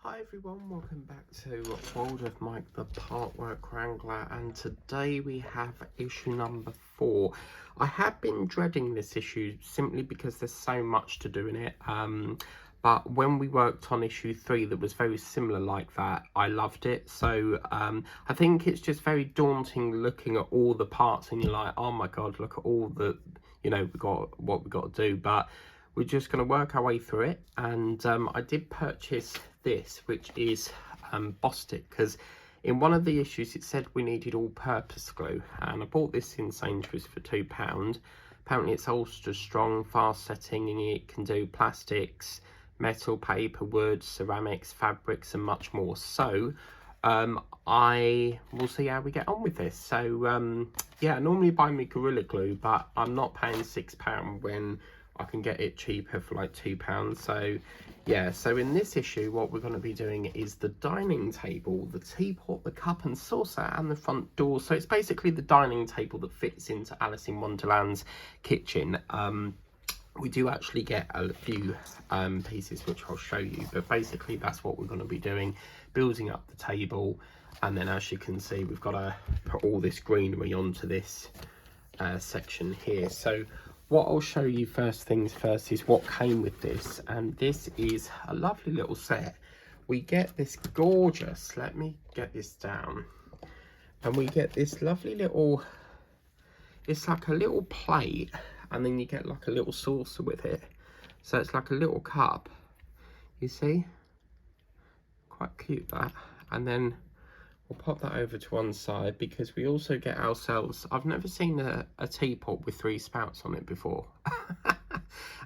Hi everyone, welcome back to World of Mike the Partwork Wrangler, and today we have issue number 4. I have been dreading this issue simply because there's so much to do in it, but when we worked on issue 3 that was very similar like that, I loved it. So I think it's just very daunting looking at all the parts and you're like, oh my god, look at all the, we got what we got to do, but we're just going to work our way through it. And I did purchase this, which is Bostik, because in one of the issues it said we needed all-purpose glue, and I bought this in Sainsbury's for £2. Apparently it's ultra strong, fast setting, and it can do plastics, metal, paper, wood, ceramics, fabrics, and much more. So I will see how we get on with this. So yeah, I normally buy me Gorilla Glue, but I'm not paying £6 when I can get it cheaper for like £2. So yeah, so in this issue what we're going to be doing is the dining table, the teapot, the cup and saucer, and the front door. So it's basically the dining table that fits into Alice in Wonderland's kitchen. We do actually get a few pieces which I'll show you, but basically that's what we're going to be doing, building up the table. And then as you can see, we've got to put all this greenery onto this section here. So what I'll show you first things first is what came with this, and this is a lovely little set. We get this gorgeous, let me get this down, and we get this lovely little, it's like a little plate, and then you get like a little saucer with it. So it's like a little cup, you see, quite cute that. And then we'll pop that over to one side because we also get ourselves, I've never seen a teapot with 3 spouts on it before.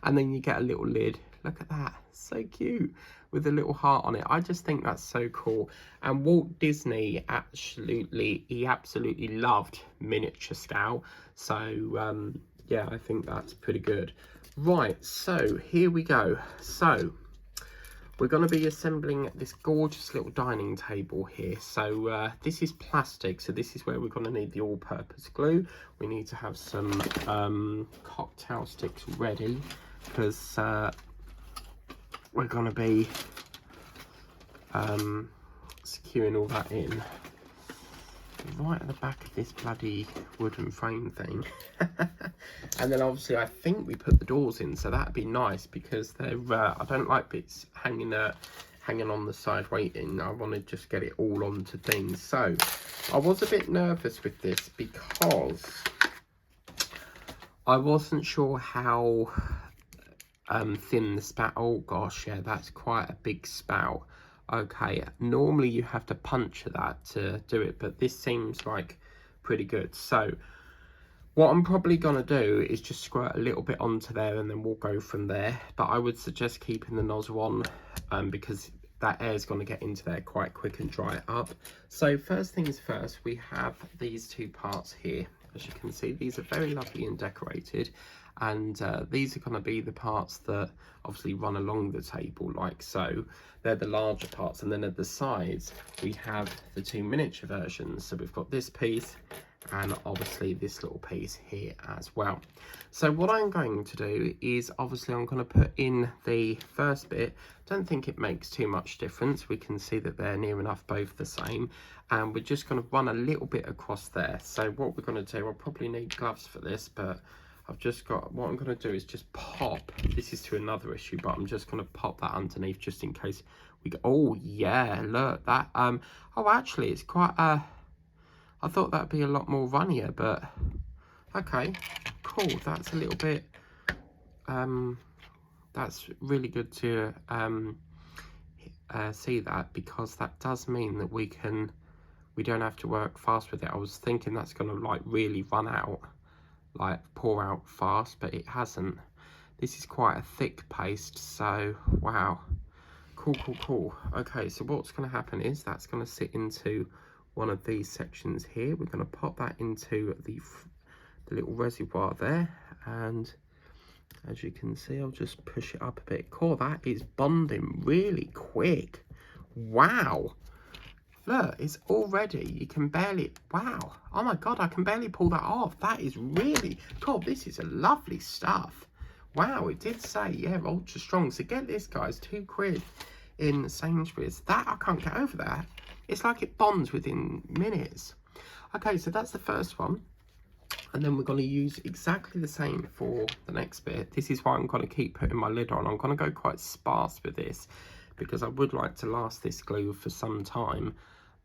And then you get a little lid, look at that, so cute, with a little heart on it. I just think that's so cool. And Walt Disney he absolutely loved miniature scale. So yeah, I think that's pretty good. Right, so here we go. So we're going to be assembling this gorgeous little dining table here. So this is plastic, so this is where we're going to need the all-purpose glue. We need to have some cocktail sticks ready because we're going to be securing all that in right at the back of this bloody wooden frame thing. And then obviously I think we put the doors in, so that'd be nice because they're I don't like bits hanging on the side waiting. I want to just get it all onto things. So I was a bit nervous with this because I wasn't sure how thin the spout. Oh gosh, yeah, that's quite a big spout. Okay, normally you have to puncture that to do it, but this seems like pretty good. So what I'm probably going to do is just squirt a little bit onto there and then we'll go from there. But I would suggest keeping the nozzle on because that air is going to get into there quite quick and dry it up. So first things first, we have these 2 parts here. As you can see, these are very lovely and decorated. And these are going to be the parts that obviously run along the table like so. They're the larger parts, and then at the sides we have the 2 miniature versions. So we've got this piece and obviously this little piece here as well. So what I'm going to do is obviously I'm going to put in the first bit. Don't think it makes too much difference. We can see that they're near enough both the same, and we're just going to run a little bit across there. So what we're going to do, I'll probably need gloves for this, but I've just got, what I'm going to do is just pop, this is to another issue, but I'm just going to pop that underneath just in case we go. Oh yeah, look that, oh actually it's quite I thought that'd be a lot more runnier, but okay, cool. That's a little bit, that's really good to see that, because that does mean that we don't have to work fast with it. I was thinking that's going to like really run out, like pour out fast, but it hasn't. This is quite a thick paste, so wow, cool. Okay, so what's going to happen is that's going to sit into one of these sections here. We're going to pop that into the little reservoir there, and as you can see, I'll just push it up a bit. Cool, that is bonding really quick. Wow, look, it's already, you can barely, wow, oh my god, I can barely pull that off. That is really cool. This is a lovely stuff. Wow, it did say, yeah, ultra strong. So get this, guys, £2. in Sainsbury's. That, I can't get over that. It's like it bonds within minutes. Okay, so that's the first one. And then we're going to use exactly the same for the next bit. This is why I'm going to keep putting my lid on. I'm going to go quite sparse with this because I would like to last this glue for some time.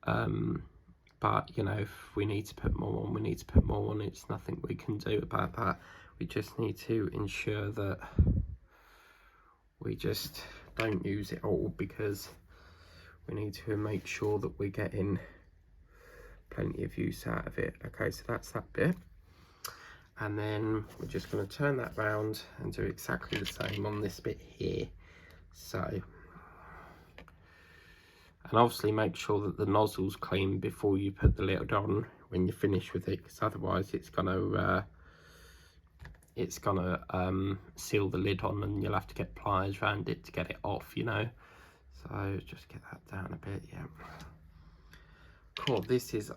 But, you know, if we need to put more on, we need to put more on. It's nothing we can do about that. We just need to ensure that we just don't use it all, because we need to make sure that we're getting plenty of use out of it. Okay, so that's that bit. And then we're just going to turn that round and do exactly the same on this bit here. So, and obviously make sure that the nozzle's clean before you put the lid on when you're finished with it, because otherwise it's gonna seal the lid on, and you'll have to get pliers around it to get it off, you know. So just get that down a bit. Yeah, cool.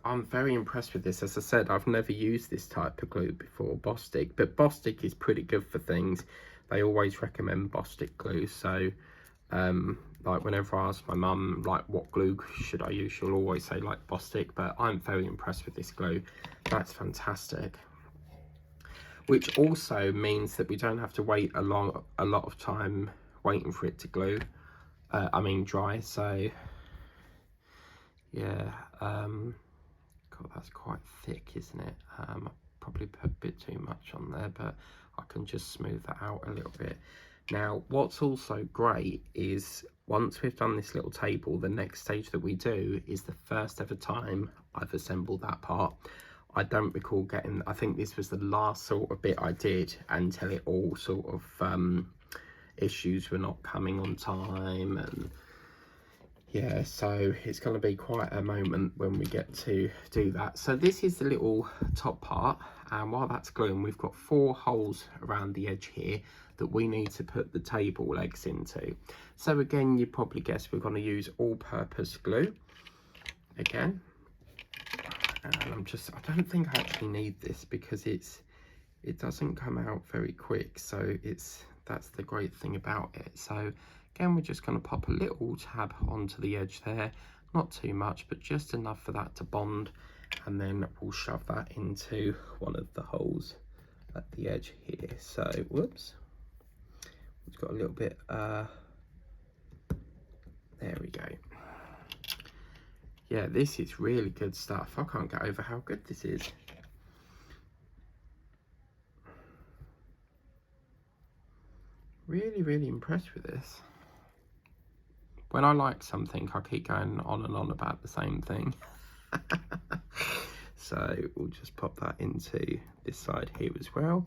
I'm very impressed with this. As I said, I've never used this type of glue before, Bostik, but Bostik is pretty good for things. They always recommend Bostik glue. So like whenever I ask my mum like what glue should I use, she'll always say like Bostik. But I'm very impressed with this glue. That's fantastic. Which also means that we don't have to wait a lot of time waiting for it to glue. Dry. So yeah, God, that's quite thick, isn't it? I probably put a bit too much on there, but I can just smooth that out a little bit. Now, what's also great is once we've done this little table, the next stage that we do is the first ever time I've assembled that part. I don't recall getting, I think this was the last sort of bit I did until it all sort of, issues were not coming on time, and yeah, so it's going to be quite a moment when we get to do that. So this is the little top part, and while that's gluing, we've got 4 holes around the edge here that we need to put the table legs into. So again, you probably guess we're going to use all-purpose glue again. And I don't think I actually need this because it doesn't come out very quick. So that's the great thing about it. So again, we're just going to pop a little tab onto the edge there, not too much, but just enough for that to bond, and then we'll shove that into one of the holes at the edge here. So whoops, we've got a little bit there we go. Yeah, this is really good stuff. I can't get over how good this is. Really, really impressed with this. When I like something, I keep going on and on about the same thing. So we'll just pop that into this side here as well.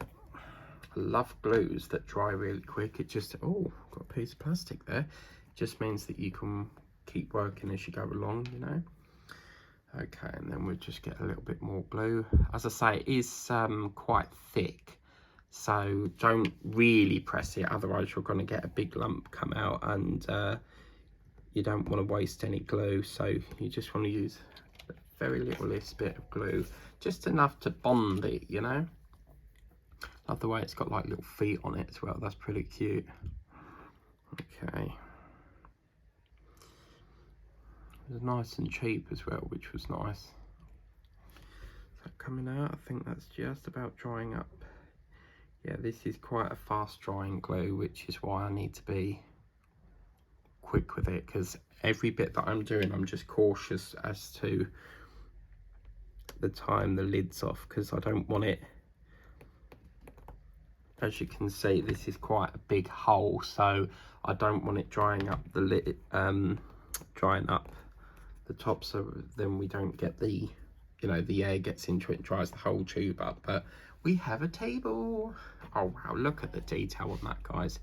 I love glues that dry really quick. It just, oh, got a piece of plastic there. It just means that you can keep working as you go along, you know. Okay, and then we'll just get a little bit more glue. As I say, it is quite thick, so don't really press it, otherwise you're going to get a big lump come out, and you don't want to waste any glue. So you just want to use a very littlest bit of glue, just enough to bond it, you know. Love the way it's got like little feet on it as well. That's pretty cute. Okay. It was nice and cheap as well, which was nice. So coming out, I think that's just about drying up. Yeah, this is quite a fast drying glue, which is why I need to be quick with it, because every bit that I'm doing, I'm just cautious as to the time the lid's off, because I don't want it, as you can see, this is quite a big hole, so I don't want it drying up the lid, drying up the top, so then we don't get the, you know, the air gets into it and dries the whole tube up. But we have a table. Oh wow, look at the detail on that, guys.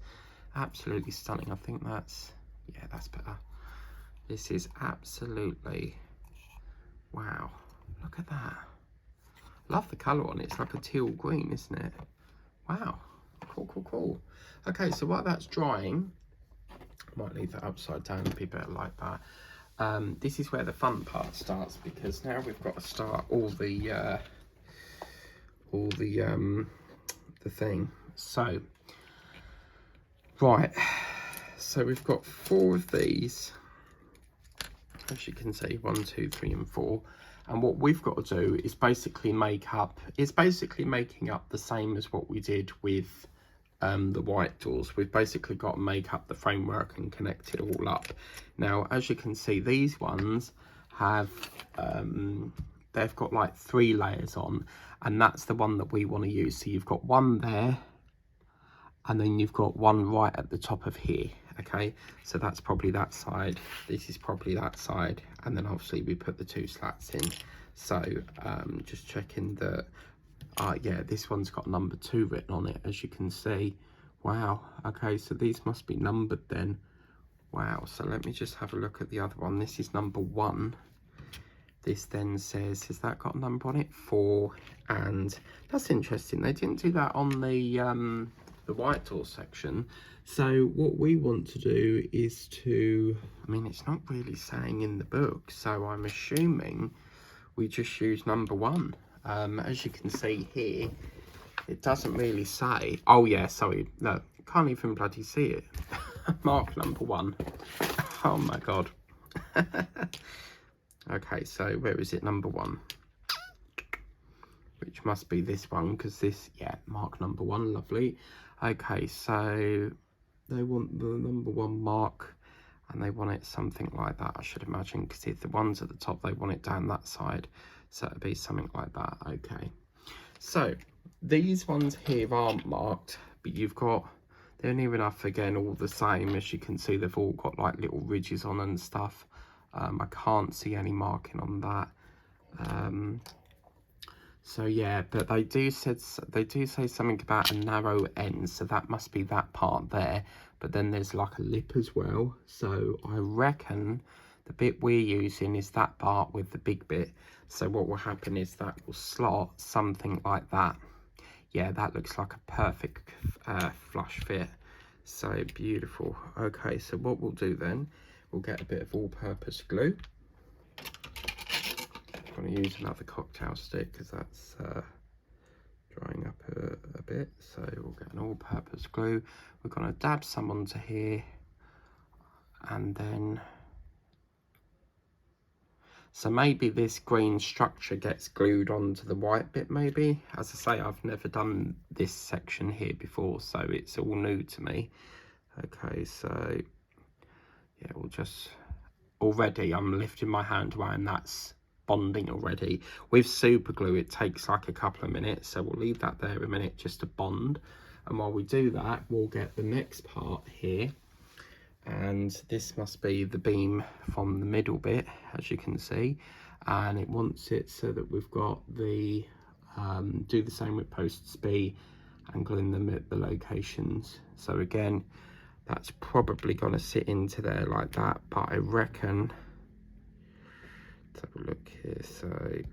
Absolutely stunning. I think that's, yeah, that's better. This is absolutely, wow, look at that. Love the colour on it. It's like a teal green, isn't it? Wow, cool, cool, cool. Okay, so while that's drying, I might leave that upside down, it'd be better like that. This is where the fun part starts, because now we've got to start all the thing. So right, So we've got 4 of these, as you can see, 1, 2, 3 and 4. And what we've got to do is basically make up, it's basically making up the same as what we did with the white doors. We've basically got to make up the framework and connect it all up. Now, as you can see, these ones have, they've got like 3 layers on, and that's the one that we want to use. So you've got one there, and then you've got one right at the top of here. Okay, so that's probably that side, this is probably that side, and then obviously we put the 2 slats in. So just checking that, yeah, this one's got number 2 written on it, as you can see. Wow, okay, so these must be numbered then. Wow, so let me just have a look at the other one. This is number 1. This then says, has that got a number on it? 4, and that's interesting. They didn't do that on the white door section. So what we want to do is to, I mean, it's not really saying in the book, so I'm assuming we just use number 1. As you can see here, it doesn't really say. Oh yeah, sorry, no, can't even bloody see it. Mark number 1. Oh my god. Okay, so where is it? Number 1, which must be this one, because this, yeah, mark number 1, lovely. Okay, so they want the number 1 mark, and they want it something like that, I should imagine, because if the one's at the top, they want it down that side, so it'd be something like that. Okay, so these ones here aren't marked, but you've got, they're near enough again all the same. As you can see, they've all got like little ridges on and stuff. I can't see any marking on that. So yeah, but they do say something about a narrow end, so that must be that part there. But then there's like a lip as well, so I reckon the bit we're using is that part with the big bit. So what will happen is that will slot something like that. Yeah, that looks like a perfect flush fit. So beautiful. Okay, so what we'll do then, we'll get a bit of all-purpose glue. I'm going to use another cocktail stick because that's drying up a bit. So we'll get an all-purpose glue. We're going to dab some onto here, and then, so maybe this green structure gets glued onto the white bit maybe. As I say, I've never done this section here before, so it's all new to me. Okay, so yeah, we'll just, already I'm lifting my hand away and that's bonding already. With super glue, it takes like a couple of minutes, so we'll leave that there a minute just to bond. And while we do that, we'll get the next part here, and this must be the beam from the middle bit, as you can see, and it wants it so that we've got the do the same with posts B, angling them at the locations. So again, that's probably going to sit into there like that, but I reckon, let's have a look here. So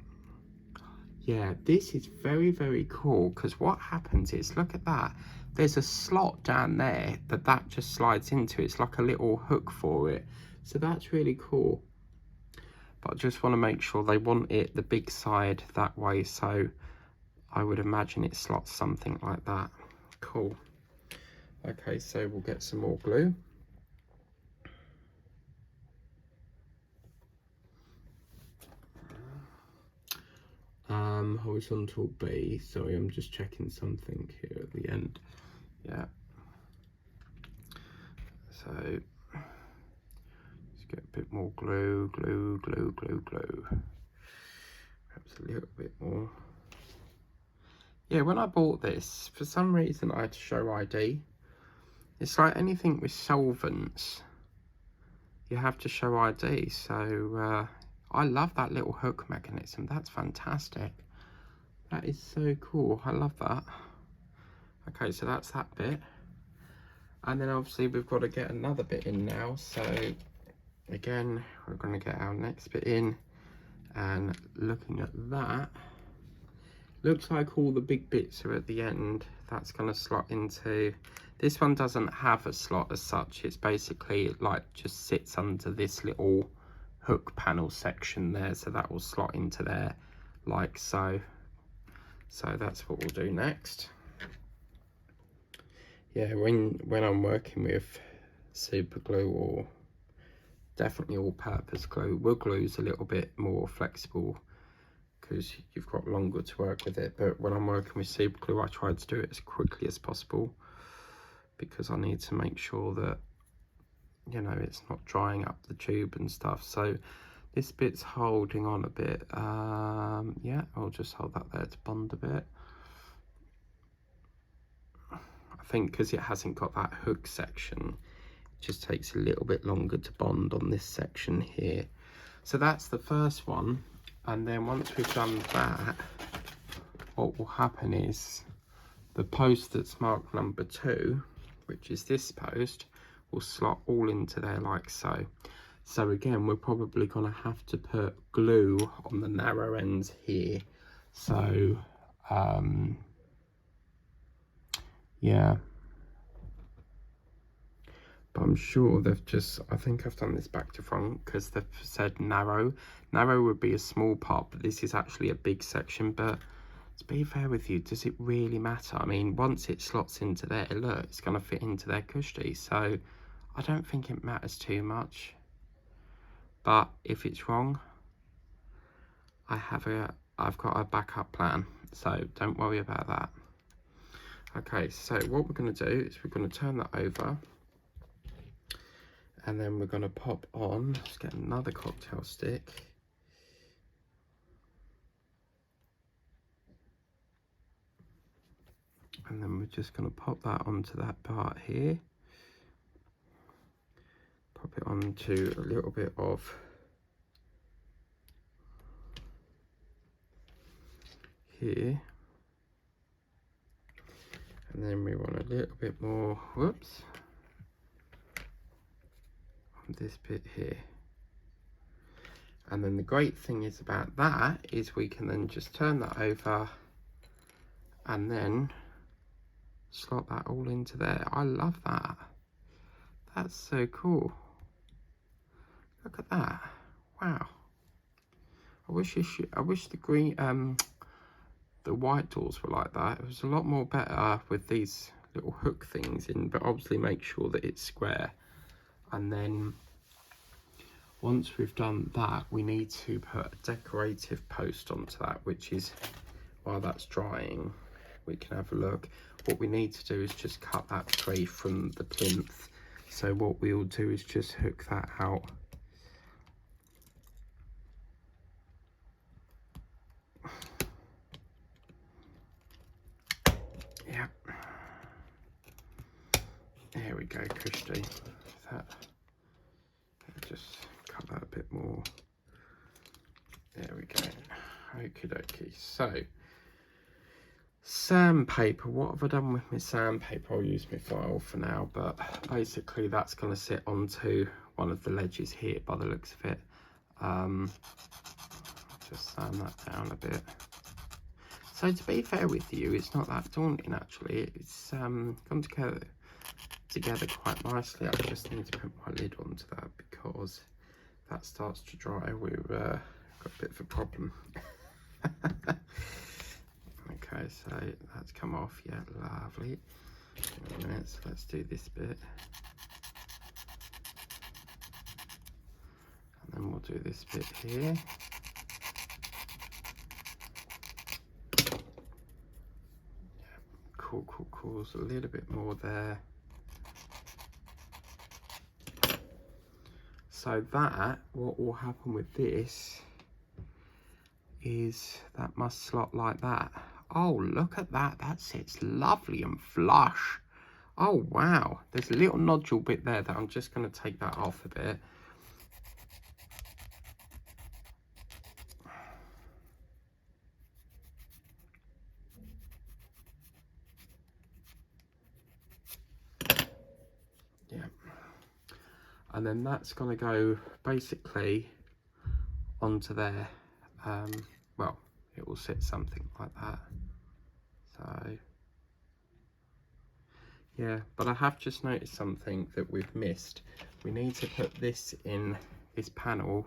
yeah, this is very, very cool, because what happens is, look at that, there's a slot down there that just slides into. It's like a little hook for it, so that's really cool. But I just want to make sure they want it the big side that way, so I would imagine it slots something like that. Cool. Okay, so we'll get some more glue. Horizontal B, sorry, I'm just checking something here at the end. Yeah. So let's get a bit more glue. Perhaps a little bit more. Yeah, when I bought this, for some reason I had to show ID. It's like anything with solvents, you have to show ID. So I love that little hook mechanism. That's fantastic. That is so cool. I love that. Okay, so that's that bit. And then obviously we've got to get another bit in now. So again, we're going to get our next bit in. And looking at that, looks like all the big bits are at the end. That's going to slot into, this one doesn't have a slot as such. It's basically like just sits under this little hook panel section there, so that will slot into there like so. So that's what we'll do next. Yeah, when I'm working with super glue or definitely all-purpose glue. Wood glue is a little bit more flexible because you've got longer to work with it, but when I'm working with super glue I try to do it as quickly as possible because I need to make sure that, you know, it's not drying up the tube and stuff. So this bit's holding on a bit. Yeah, I'll just hold that there to bond a bit. I think because it hasn't got that hook section, it just takes a little bit longer to bond on this section here. So that's the first one, and then once we've done that, what will happen is the post that's marked number 2, which is this post, will slot all into there like so. So again, we're probably going to have to put glue on the narrow ends here. So yeah, but I'm sure they've just, I think I've done this back to front because they've said narrow. Narrow would be a small part, but this is actually a big section. But to be fair with you, does it really matter? I mean, once it slots into there, look, it's going to fit into their cushy. So I don't think it matters too much. But if it's wrong, I've got a backup plan, so don't worry about that. Okay, so what we're going to do is we're going to turn that over, and then we're going to pop on, let's get another cocktail stick. And then we're just going to pop that onto that part here. Pop it onto a little bit of here. And then we want a little bit more, whoops, on this bit here. And then the great thing is about that is we can then just turn that over and then slot that all into there. I love that. That's so cool. Look at that. Wow. I wish the green the white doors were like that. It was a lot more better with these little hook things in, but obviously make sure that it's square. And then once we've done that, we need to put a decorative post onto that, which is, while that's drying, we can have a look. What we need to do is just cut that free from the plinth. So what we'll do is just hook that out. Yeah. There we go, Christy. That, just cut that a bit more. There we go. Okie dokie. So, sandpaper. What have I done with my sandpaper? I'll use my file for now, but basically that's going to sit onto one of the ledges here by the looks of it. Just sand that down a bit. So to be fair with you, it's not that daunting actually. It's come together quite nicely. I just need to put my lid onto that because if that starts to dry, we've got a bit of a problem. Okay, so that's come off. Yeah, lovely. In a minute, so let's do this bit. And then we'll do this bit here. Cool, cool, cool. So a little bit more there. So that, what will happen with this is that must slot like that. Oh, look at that. That sits lovely and flush. Oh, wow. There's a little nodule bit there that I'm just going to take that off a bit. Yeah. And then that's going to go basically onto there. Well, it will sit something like that. So yeah, but I have just noticed something that we've missed. We need to put this in, this panel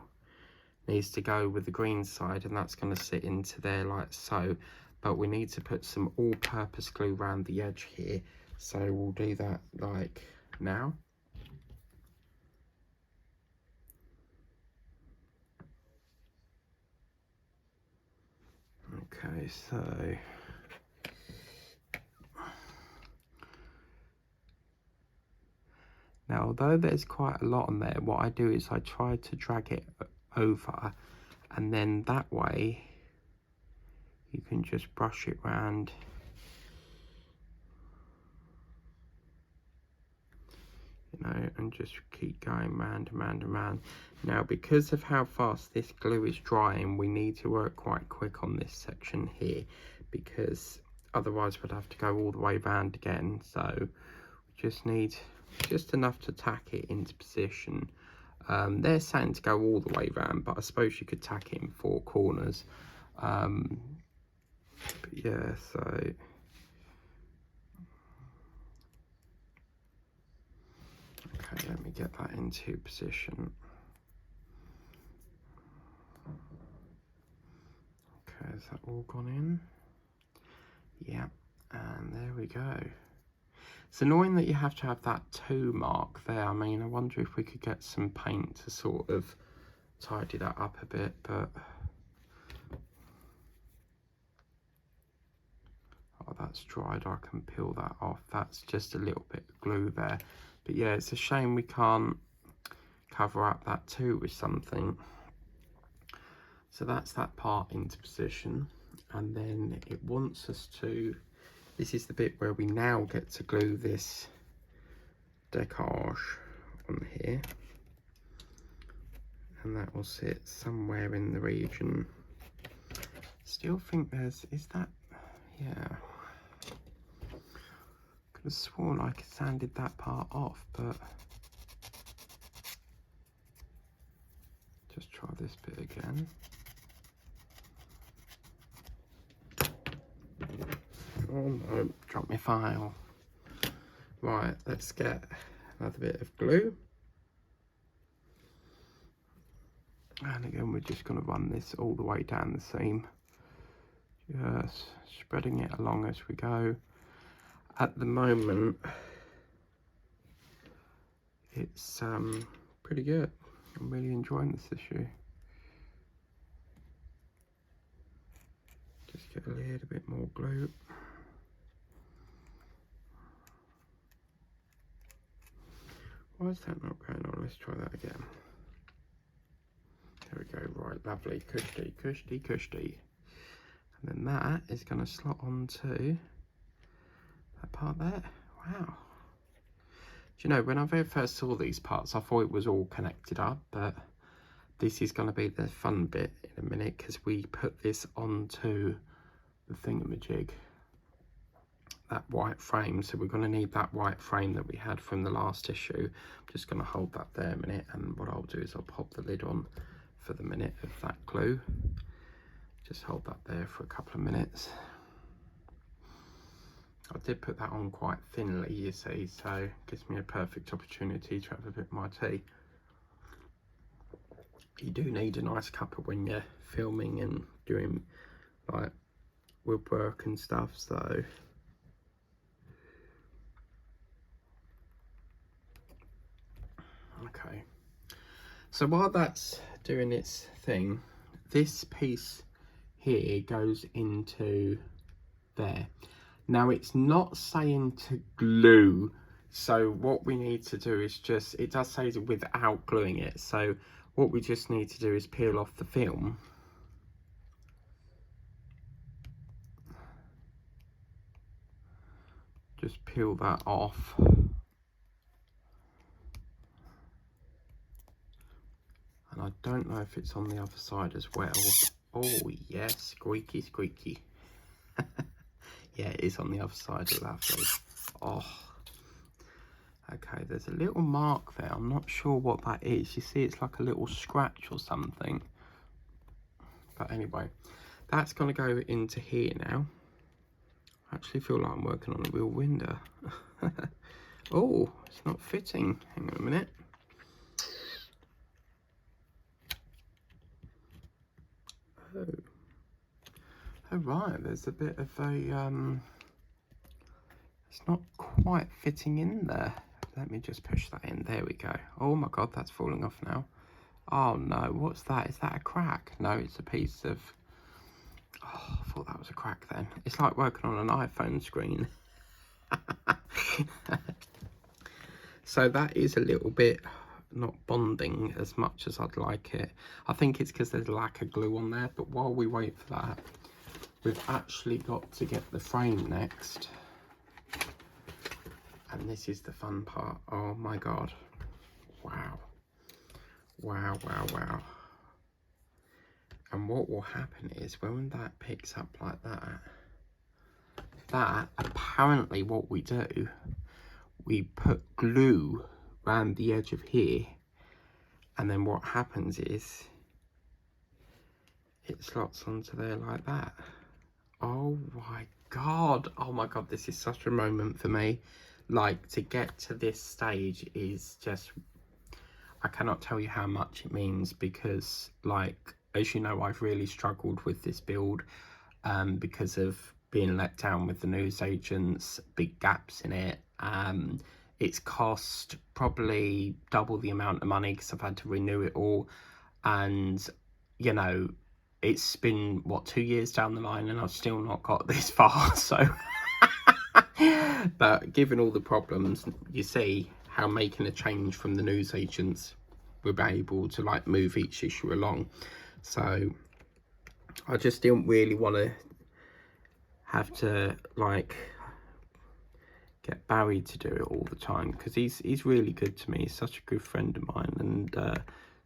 needs to go with the green side, and that's going to sit into there like so. But we need to put some all-purpose glue around the edge here. So we'll do that like now. Okay, so now although there's quite a lot on there, what I do is I try to drag it over, and then that way you can just brush it round. You know, and just keep going round and round and round. Now, because of how fast this glue is drying, we need to work quite quick on this section here, because otherwise we'd have to go all the way round again. So we just need just enough to tack it into position. They're saying to go all the way round, but I suppose you could tack it in 4 corners. But yeah, so okay, let me get that into position. Okay, is that all gone in? Yeah, and there we go. It's annoying that you have to have that 2 mark there. I mean, I wonder if we could get some paint to sort of tidy that up a bit, but oh, that's dried. I can peel that off. That's just a little bit of glue there. But yeah, it's a shame we can't cover up that 2 with something. So that's that part into position, and then it wants us to, this is the bit where we now get to glue this decoupage on here, and that will sit somewhere in the region. Still think there's, is that, yeah, could have sworn I sanded that part off, but just try this bit again. Oh no, drop my file. Right, let's get another bit of glue. And again, we're just going to run this all the way down the seam. Just spreading it along as we go. At the moment, it's pretty good. I'm really enjoying this issue. Just get a little bit more glue. Why is that not going on? Let's try that again. There we go. Right, lovely. Cushy, cushy, cushy. And then that is going to slot onto that part there. Wow. Do you know, when I very first saw these parts, I thought it was all connected up, but this is going to be the fun bit in a minute, because we put this onto the thingamajig, that white frame. So we're going to need that white frame that we had from the last issue. I'm just going to hold that there a minute, and what I'll do is I'll pop the lid on for the minute of that glue. Just hold that there for a couple of minutes. I did put that on quite thinly, you see, so it gives me a perfect opportunity to have a bit of my tea. You do need a nice cuppa when you're filming and doing like woodwork and stuff, so okay. So while that's doing its thing, this piece here goes into there. Now it's not saying to glue, so what we need to do is just, it does say without gluing it, so what we just need to do is peel off the film. Just peel that off. And I don't know if it's on the other side as well. Oh yes, squeaky, squeaky. Yeah, it is on the other side, lovely. Oh, okay, there's a little mark there. I'm not sure what that is. You see, it's like a little scratch or something. But anyway, that's going to go into here now. I actually feel like I'm working on a real window. Oh, it's not fitting. Hang on a minute. Oh. Oh right, there's a bit of a it's not quite fitting in there. Let me just push that in. There we go. Oh my god, that's falling off now. Oh no, what's that? Is that a crack? No, it's a piece of Oh, I thought that was a crack then. It's like working on an iPhone screen. So that is a little bit not bonding as much as I'd like it. I think it's because there's a lack of glue on there, but while we wait for that, we've actually got to get the frame next. And this is the fun part. Oh my God. Wow. Wow, wow, wow. And what will happen is when that picks up like that apparently what we do, we put glue around the edge of here, and then what happens is it slots onto there like that. Oh my God. Oh my God, this is such a moment for me. Like, to get to this stage is just, I cannot tell you how much it means, because, like, as you know, I've really struggled with this build because of being let down with the newsagents, big gaps in it. It's cost probably double the amount of money because I've had to renew it all. And, you know, it's been, what, 2 years down the line and I've still not got this far. So, but given all the problems, you see how making a change from the newsagents, we're able to like move each issue along. So I just didn't really want to have to like get Barry to do it all the time, because he's really good to me. He's such a good friend of mine, and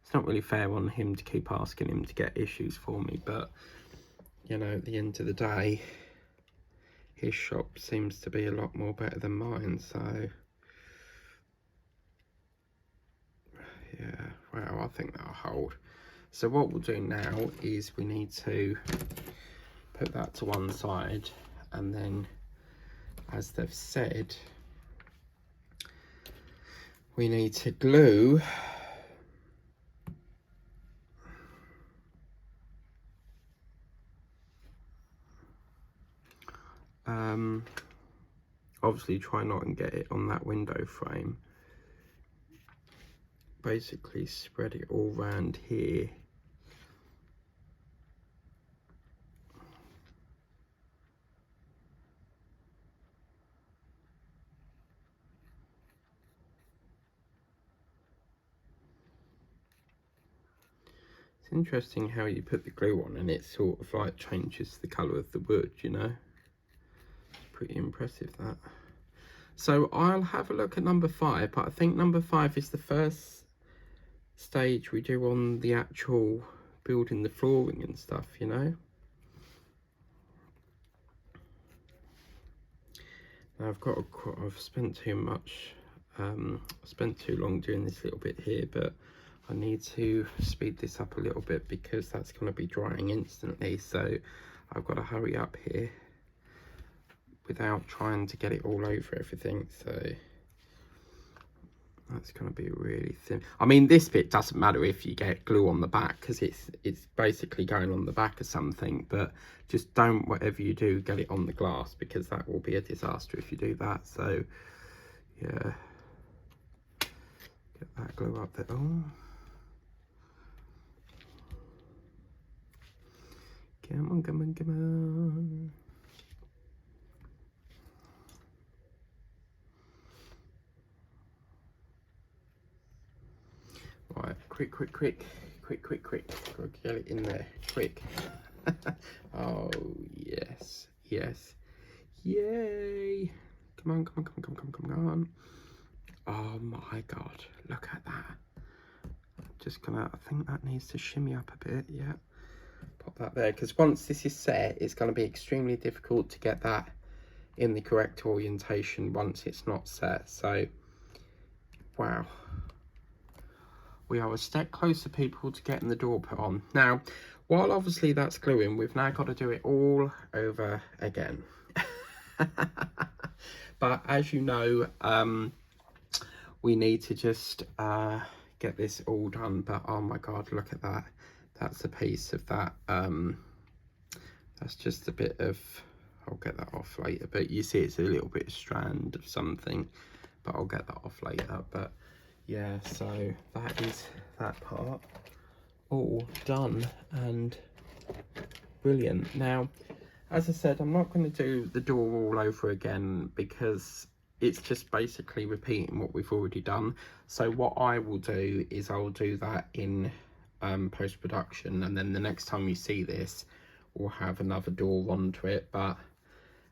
it's not really fair on him to keep asking him to get issues for me. But you know, at the end of the day, his shop seems to be a lot more better than mine. So yeah, well, I think that'll hold. So what we'll do now is we need to put that to one side, and then, as they've said, we need to glue obviously try not and get it on that window frame. Basically spread it all round here. It's interesting how you put the glue on and it sort of like changes the colour of the wood, you know. Pretty impressive, that. So I'll have a look at number 5, but I think number 5 is the first stage we do on the actual building the flooring and stuff, you know. Now I've spent too much, spent too long doing this little bit here, but I need to speed this up a little bit because that's going to be drying instantly. So I've got to hurry up here without trying to get it all over everything. So that's going to be really thin. I mean, this bit doesn't matter if you get glue on the back, because it's basically going on the back of something. But just don't, whatever you do, get it on the glass, because that will be a disaster if you do that. So yeah, get that glue up there. Oh, come on, come on, come on. Right, quick. Gotta get it in there, quick. Oh, yes. Yay. Come on. Oh my God, look at that. Just gonna, I think that needs to shimmy up a bit, yeah. Pop that there, because once this is set, it's gonna be extremely difficult to get that in the correct orientation once it's not set. So, wow. We are a step closer, people, to getting the door put on. Now, while obviously that's gluing, we've now got to do it all over again. But as you know, we need to just get this all done. But oh my God, look at that. That's a piece of that. That's just a bit of, I'll get that off later. But you see it's a little bit of strand of something, but I'll get that off later. But yeah, so that is that part all done and brilliant. Now, as I said, I'm not going to do the door all over again because it's just basically repeating what we've already done. So what I will do is I'll do that in post-production, and then the next time you see this, we'll have another door onto it. But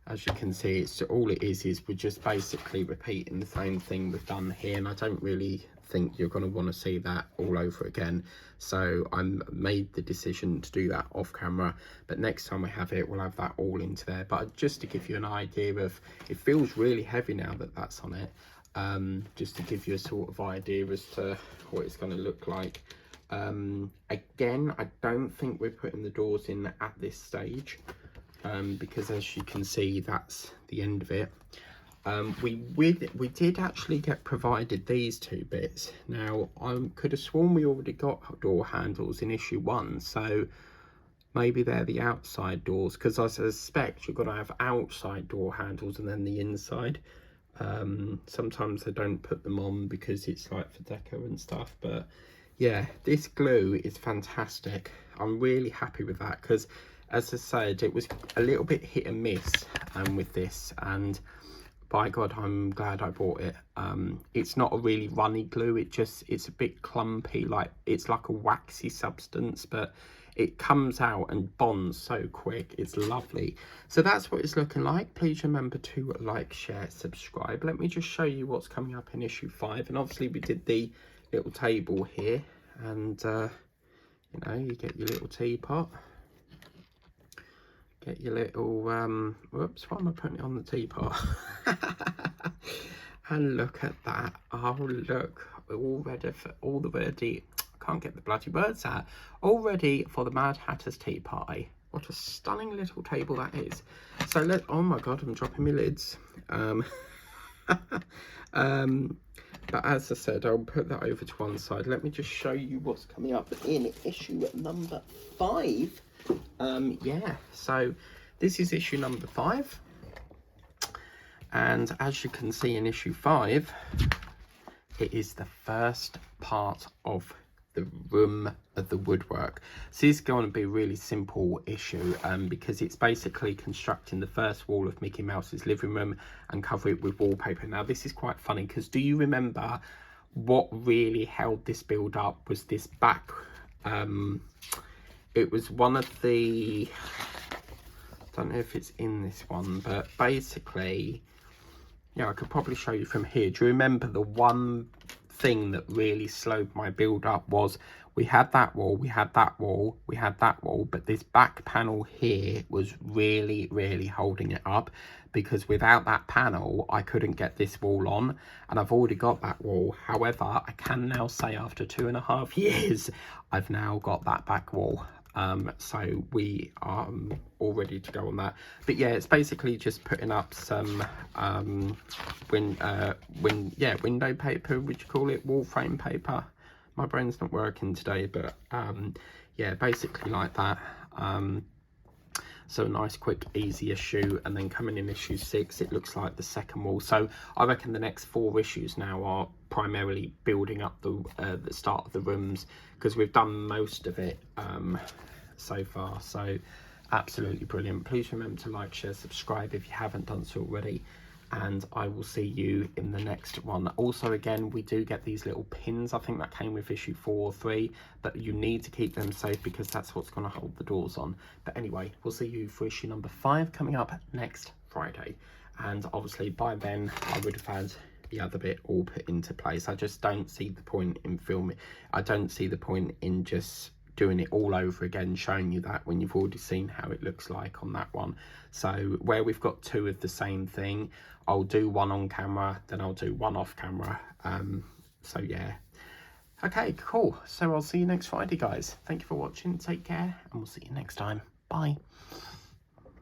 as you can see, it's all it is we're just basically repeating the same thing we've done here, and I don't really think you're going to want to see that all over again. So I made the decision to do that off camera, but next time we have it, we'll have that all into there. But just to give you an idea of, it feels really heavy now that that's on it, just to give you a sort of idea as to what it's going to look like. Again, I don't think we're putting the doors in at this stage, because as you can see, that's the end of it. We did actually get provided these two bits. Now, I could have sworn we already got door handles in issue 1, so maybe they're the outside doors, because I suspect you've got to have outside door handles and then the inside. Sometimes they don't put them on because it's like for deco and stuff, but yeah, this glue is fantastic. I'm really happy with that, because as I said, it was a little bit hit and miss with this, and by God, I'm glad I bought it. It's not a really runny glue, it's a bit clumpy, like it's like a waxy substance, but it comes out and bonds so quick. It's lovely. So that's what it's looking like. Please remember to like, share, subscribe. Let me just show you what's coming up in issue 5. And obviously we did the little table here, and you know, you get your little teapot, get your little whoops, why am I putting it on the teapot? And look at that. Oh look, all ready for I can't get the bloody words out, all ready for the Mad Hatter's tea party. What a stunning little table that is. So oh my God, I'm dropping my lids. But as I said, I'll put that over to one side. Let me just show you what's coming up in issue number 5. Yeah, so this is issue number 5. And as you can see in issue 5, it is the first part of the room of the woodwork. So this is going to be a really simple issue, because it's basically constructing the first wall of Mickey Mouse's living room and cover it with wallpaper. Now this is quite funny, because do you remember what really held this build up was this back, it was one of the, I don't know if it's in this one, but basically, yeah, I could probably show you from here. Do you remember the one thing that really slowed my build up was we had that wall, we had that wall, we had that wall, but this back panel here was really holding it up, because without that panel I couldn't get this wall on, and I've already got that wall. However, I can now say after 2.5 years I've now got that back wall. So we are all ready to go on that. But yeah, it's basically just putting up some window paper, would you call it, wall frame paper. My brain's not working today, but yeah, basically like that. So a nice, quick, easy issue, and then coming in issue 6, it looks like the second wall. So I reckon the next 4 issues now are primarily building up the start of the rooms, because we've done most of it so far. So absolutely brilliant. Please remember to like, share, subscribe if you haven't done so already, and I will see you in the next one. Also, again, we do get these little pins. I think that came with issue 4 or 3, but you need to keep them safe, because that's what's going to hold the doors on. But anyway, we'll see you for issue number 5 coming up next Friday, and obviously by then I would have had the other bit all put into place. I just don't see the point in filming. I don't see the point in just doing it all over again, showing you that when you've already seen how it looks like on that one. So where we've got 2 of the same thing, I'll do one on camera, then I'll do one off camera. So yeah, okay, cool. So I'll see you next Friday, guys. Thank you for watching, take care, and we'll see you next time. Bye.